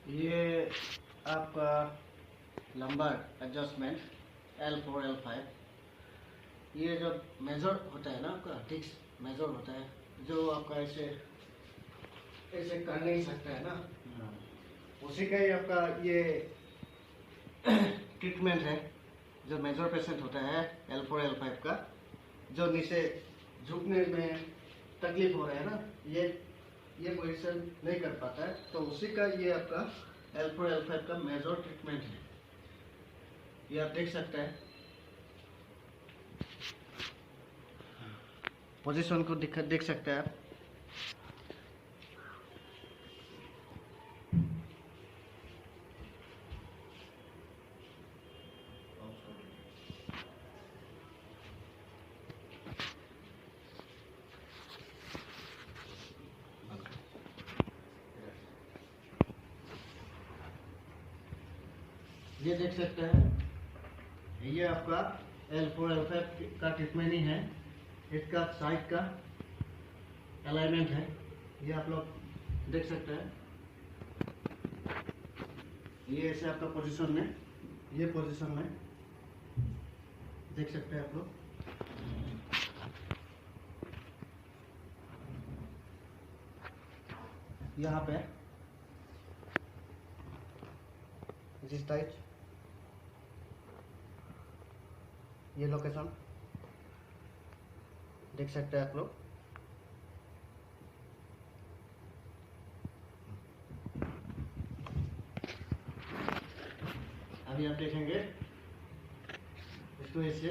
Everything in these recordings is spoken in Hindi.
ये आपका लंबर एडजस्टमेंट L4 L5। ये जो मेजर होता है ना आपका डिक्स मेजर होता है, जो आपका ऐसे ऐसे कर नहीं सकता है ना, उसी का ही आपका ये ट्रीटमेंट है। जो मेजर पेशेंट होता है L4 L5 का, जो नीचे झुकने में तकलीफ हो रहा है ना, ये पोजीशन नहीं कर पाता है, तो उसी का ये आपका L4 L5 का मेजर ट्रीटमेंट है। ये आप देख सकते हैं, पोजीशन को देख सकते हैं आप। ये देख सकते हैं, ये आपका L4 L5 का ट्रीटमेंट ही है। इसका साइड का अलाइनमेंट है, ये आप लोग देख सकते हैं। ये ऐसे आपका पोजीशन में, ये पोजीशन में देख सकते हैं आप लोग। यहाँ पे जिस टाइट ये लोकेशन देख सकते हैं आप लोग। अभी आप देखेंगे इसको ऐसे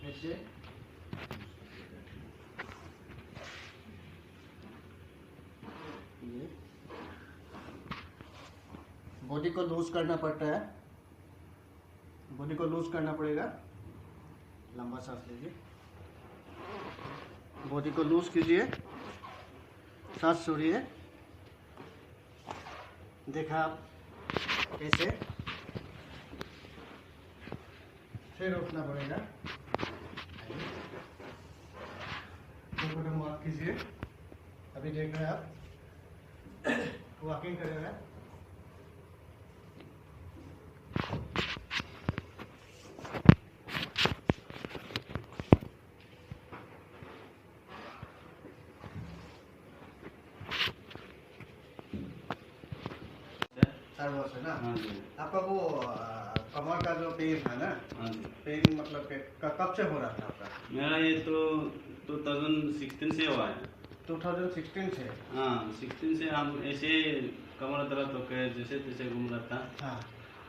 ऐसे बॉडी को लूज करना पड़ता है, बॉडी को लूज करना पड़ेगा। लंबा सांस लीजिए, बॉडी को लूज कीजिए, सांस छोड़िए। देखा आप ऐसे, फिर उठना पड़ेगा। माफ कीजिए, अभी देख रहे हैं आप वॉकिंग कर रहे हैं। है ना? हाँ जी। आपका वो कमर का जो पेन है ना, हाँ जी। पेन मतलब कब से हो रहा था आपका? मेरा ये तो 2016 से हुआ है। 2016 से? हाँ, 16 से हम ऐसे कमर दर्द होकर जैसे तैसे घूम रहा था। हाँ।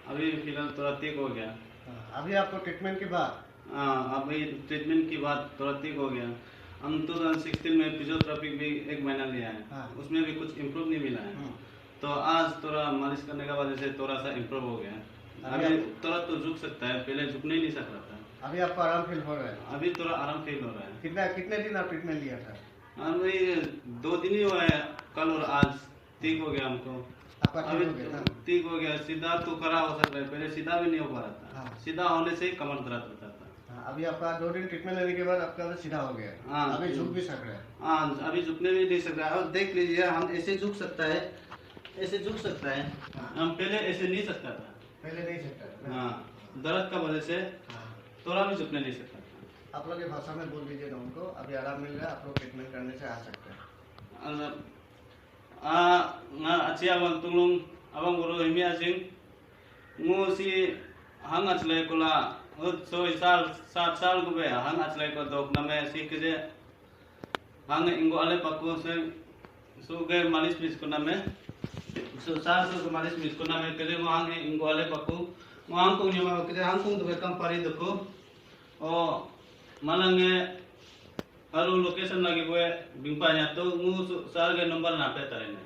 अभी फिलहाल थोड़ा ठीक हो गया। हाँ, अभी आपको ट्रीटमेंट के बाद? हाँ, अभी ट्रीटमेंट के बाद थोड़ा ठीक हो गया। हम 2016 में फिजियोथेरेपी भी 1 महीना लिया है। हाँ। उसमें भी कुछ इम्प्रूव नहीं मिला है। तो आज थोड़ा मालिश करने का वजह से थोड़ा सा इम्प्रूव हो गया। अभी थोड़ा तो झुक सकता है, पहले झुकने नहीं सकता था। अभी आपको आराम फील हो रहा है? अभी थोड़ा आराम फील हो रहा है। कितने दिन आप ट्रीटमेंट लिया था? अभी 2 दिन ही हुआ है, कल और आज ठीक हो गया हमको। आपका अभी ठीक हो गया, सीधा तो खड़ा हो सकता है, पहले सीधा भी नहीं हो पा रहा था। हाँ। सीधा होने से ही कमर दर्द होता था। अभी आपका 2 दिन ट्रीटमेंट लेने के बाद आपका सीधा हो गया। हाँ, अभी झुक भी सक रहा है? हाँ, अभी झुकने भी नहीं सक रहा है। और देख लीजिए, हम ऐसे झुक सकता है, ऐसे झुक सकता है। हाँ। हम पहले ऐसे नहीं सकता था, पहले नहीं सकता था। हाँ, दर्द का वजह से थोड़ा भी झुकने नहीं सकता था। आप लोग की भाषा में बोल दीजिएगा उनको, अभी आराम मिल रहा है, आप लोग ट्रीटमेंट करने से आ सकते हैं। अच्छी abang tulung abang guru himi asing ngusi hang achlai kola so 7 साल को बे हंग अचले को दोक नमे सीख जे हंग इंगो आले पक्को से सुगे मालिश मिस को नमे सो साल सो मालिश मिस को नमे कले को हंग इंगो आले पक्को हंग को निमा कले हंग को दुबे कम पारी दको ओ मलंगे हरु लोकेशन लगी बोए बिंपा nya तो मु साल के नंबर ना पे तरे ने।